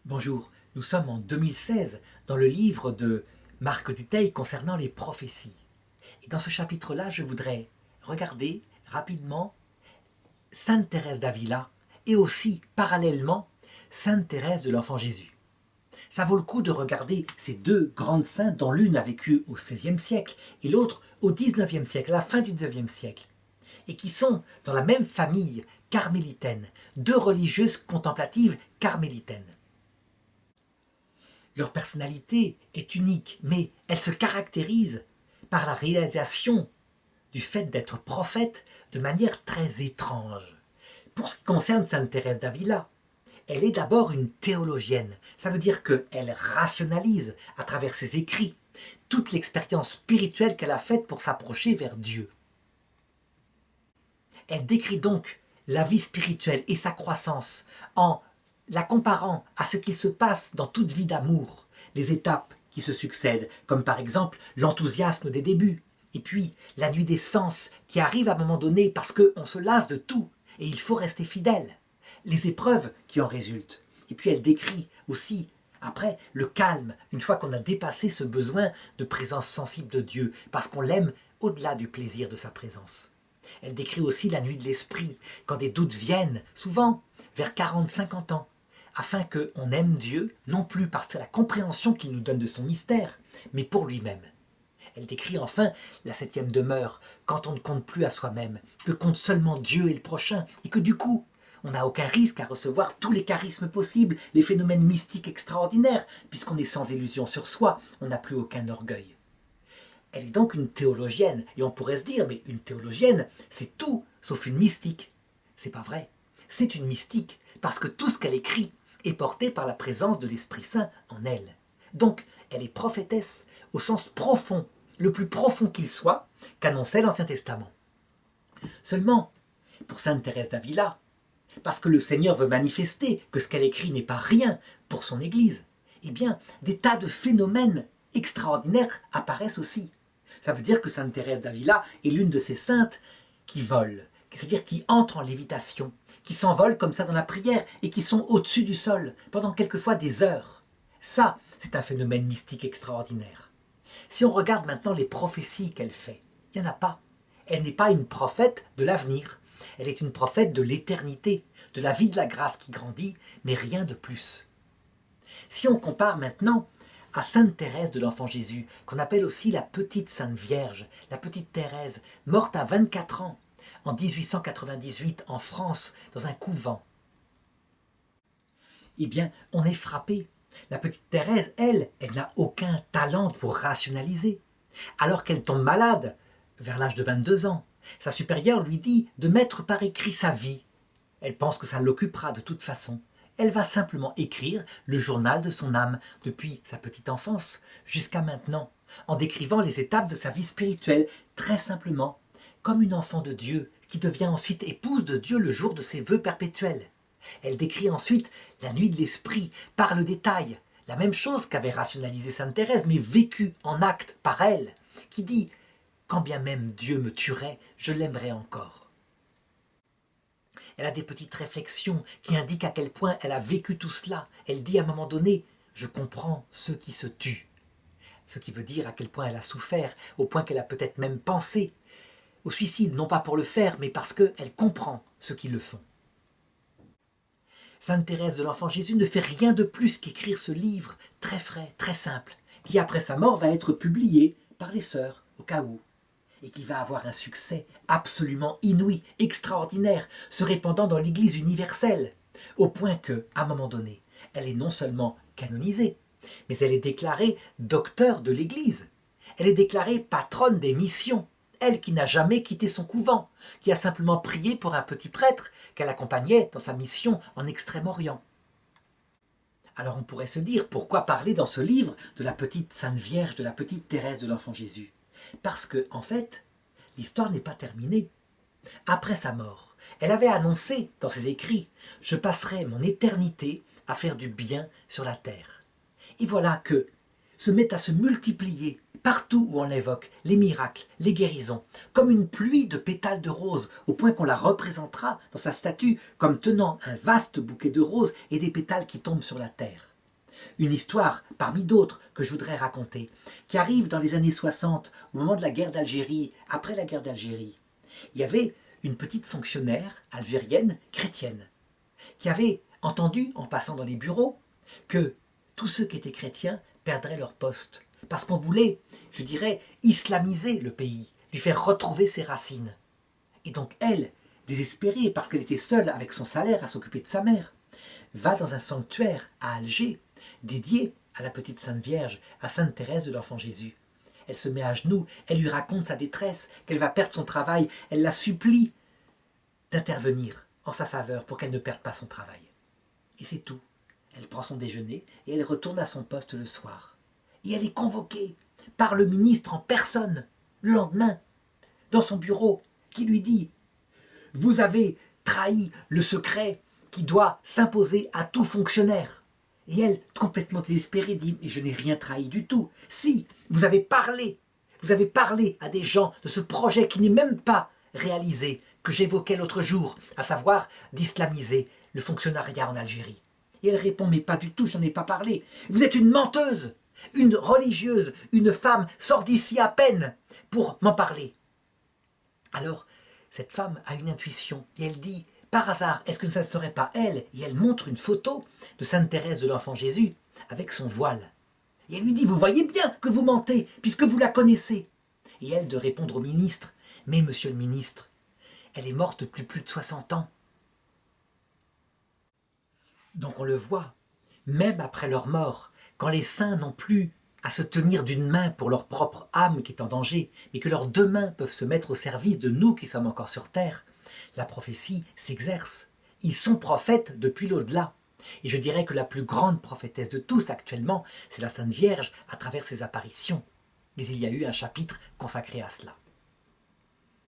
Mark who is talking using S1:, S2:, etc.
S1: Bonjour, nous sommes en 2016 dans le livre de Marc Dutheil concernant les prophéties. Et dans ce chapitre-là, je voudrais regarder rapidement Sainte Thérèse d'Avila et aussi, parallèlement, Sainte Thérèse de l'Enfant Jésus. Ça vaut le coup de regarder ces deux grandes saintes dont l'une a vécu au XVIe siècle et l'autre au XIXe siècle, à la fin du XIXe siècle, et qui sont dans la même famille carmélitaine, deux religieuses contemplatives carmélitaines. Leur personnalité est unique, mais elle se caractérise par la réalisation du fait d'être prophète de manière très étrange. Pour ce qui concerne Sainte Thérèse d'Avila, elle est d'abord une théologienne. Ça veut dire qu'elle rationalise à travers ses écrits toute l'expérience spirituelle qu'elle a faite pour s'approcher vers Dieu. Elle décrit donc la vie spirituelle et sa croissance en la comparant à ce qu'il se passe dans toute vie d'amour, les étapes qui se succèdent, comme par exemple l'enthousiasme des débuts, et puis la nuit des sens qui arrive à un moment donné parce qu'on se lasse de tout et il faut rester fidèle, les épreuves qui en résultent. Et puis elle décrit aussi, après, le calme, une fois qu'on a dépassé ce besoin de présence sensible de Dieu, parce qu'on l'aime au-delà du plaisir de sa présence. Elle décrit aussi la nuit de l'esprit, quand des doutes viennent, souvent vers 40-50 ans, afin qu'on aime Dieu, non plus parce que c'est la compréhension qu'il nous donne de son mystère, mais pour lui-même. Elle décrit enfin la septième demeure, quand on ne compte plus à soi-même, que compte seulement Dieu et le prochain, et que du coup, on n'a aucun risque à recevoir tous les charismes possibles, les phénomènes mystiques extraordinaires, puisqu'on est sans illusion sur soi, on n'a plus aucun orgueil. Elle est donc une théologienne, et on pourrait se dire, mais une théologienne, c'est tout sauf une mystique. C'est pas vrai. C'est une mystique, parce que tout ce qu'elle écrit est porté par la présence de l'Esprit Saint en elle. Donc, elle est prophétesse au sens profond, le plus profond qu'il soit, qu'annonçait l'Ancien Testament. Seulement, pour Sainte Thérèse d'Avila, parce que le Seigneur veut manifester que ce qu'elle écrit n'est pas rien pour son Église, eh bien, des tas de phénomènes extraordinaires apparaissent aussi. Ça veut dire que Sainte Thérèse d'Avila est l'une de ces saintes qui volent, c'est-à-dire qui entrent en lévitation, qui s'envolent comme ça dans la prière et qui sont au-dessus du sol pendant quelquefois des heures. Ça, c'est un phénomène mystique extraordinaire. Si on regarde maintenant les prophéties qu'elle fait, il n'y en a pas. Elle n'est pas une prophète de l'avenir. Elle est une prophète de l'éternité, de la vie de la grâce qui grandit, mais rien de plus. Si on compare maintenant à Sainte Thérèse de l'Enfant Jésus, qu'on appelle aussi la petite Sainte Vierge, la petite Thérèse, morte à 24 ans, en 1898 en France, dans un couvent. Eh bien, on est frappé. La petite Thérèse, elle n'a aucun talent pour rationaliser. Alors qu'elle tombe malade, vers l'âge de 22 ans, sa supérieure lui dit de mettre par écrit sa vie. Elle pense que ça l'occupera de toute façon. Elle va simplement écrire le journal de son âme depuis sa petite enfance jusqu'à maintenant, en décrivant les étapes de sa vie spirituelle, très simplement, comme une enfant de Dieu qui devient ensuite épouse de Dieu le jour de ses vœux perpétuels. Elle décrit ensuite la nuit de l'esprit par le détail, la même chose qu'avait rationalisé Sainte Thérèse, mais vécue en acte par elle, qui dit « Quand bien même Dieu me tuerait, je l'aimerais encore ». Elle a des petites réflexions qui indiquent à quel point elle a vécu tout cela. Elle dit à un moment donné « Je comprends ceux qui se tuent ». Ce qui veut dire à quel point elle a souffert, au point qu'elle a peut-être même pensé au suicide, non pas pour le faire, mais parce qu'elle comprend ceux qui le font. Sainte Thérèse de l'Enfant Jésus ne fait rien de plus qu'écrire ce livre très frais, très simple, qui après sa mort va être publié par les sœurs, au cas où, et qui va avoir un succès absolument inouï, extraordinaire, se répandant dans l'Église universelle, au point que, à un moment donné, elle est non seulement canonisée, mais elle est déclarée docteur de l'Église. Elle est déclarée patronne des missions, elle qui n'a jamais quitté son couvent, qui a simplement prié pour un petit prêtre qu'elle accompagnait dans sa mission en Extrême-Orient. Alors on pourrait se dire, pourquoi parler dans ce livre de la petite Sainte Vierge, de la petite Thérèse de l'Enfant Jésus? Parce que, en fait, l'histoire n'est pas terminée. Après sa mort, elle avait annoncé dans ses écrits « Je passerai mon éternité à faire du bien sur la terre ». Et voilà que se met à se multiplier partout où on l'évoque, les miracles, les guérisons, comme une pluie de pétales de roses, au point qu'on la représentera dans sa statue comme tenant un vaste bouquet de roses et des pétales qui tombent sur la terre. Une histoire, parmi d'autres, que je voudrais raconter, qui arrive dans les années 60, au moment de la guerre d'Algérie, après la guerre d'Algérie. Il y avait une petite fonctionnaire algérienne chrétienne qui avait entendu, en passant dans les bureaux, que tous ceux qui étaient chrétiens perdraient leur poste. Parce qu'on voulait, je dirais, islamiser le pays, lui faire retrouver ses racines. Et donc elle, désespérée parce qu'elle était seule avec son salaire à s'occuper de sa mère, va dans un sanctuaire à Alger, dédié à la petite Sainte Vierge, à Sainte Thérèse de l'Enfant Jésus. Elle se met à genoux, elle lui raconte sa détresse, qu'elle va perdre son travail, elle la supplie d'intervenir en sa faveur pour qu'elle ne perde pas son travail. Et c'est tout. Elle prend son déjeuner et elle retourne à son poste le soir. Et elle est convoquée par le ministre en personne, le lendemain, dans son bureau, qui lui dit « Vous avez trahi le secret qui doit s'imposer à tout fonctionnaire. » Et elle, complètement désespérée, dit « Mais je n'ai rien trahi du tout. Si, vous avez parlé à des gens de ce projet qui n'est même pas réalisé, que j'évoquais l'autre jour, à savoir d'islamiser le fonctionnariat en Algérie. » Et elle répond « Mais pas du tout, je n'en ai pas parlé. Vous êtes une menteuse, une religieuse, une femme sort d'ici à peine pour m'en parler. » Alors, cette femme a une intuition et elle dit « Par hasard, est-ce que ça ne serait pas elle ?» Et elle montre une photo de Sainte Thérèse de l'Enfant Jésus avec son voile. Et elle lui dit « Vous voyez bien que vous mentez, puisque vous la connaissez. » Et elle de répondre au ministre « Mais monsieur le ministre, elle est morte depuis plus de 60 ans. » Donc on le voit, même après leur mort, quand les saints n'ont plus à se tenir d'une main pour leur propre âme qui est en danger, mais que leurs deux mains peuvent se mettre au service de nous qui sommes encore sur terre, la prophétie s'exerce. Ils sont prophètes depuis l'au-delà. Et je dirais que la plus grande prophétesse de tous actuellement, c'est la Sainte Vierge à travers ses apparitions. Mais il y a eu un chapitre consacré à cela.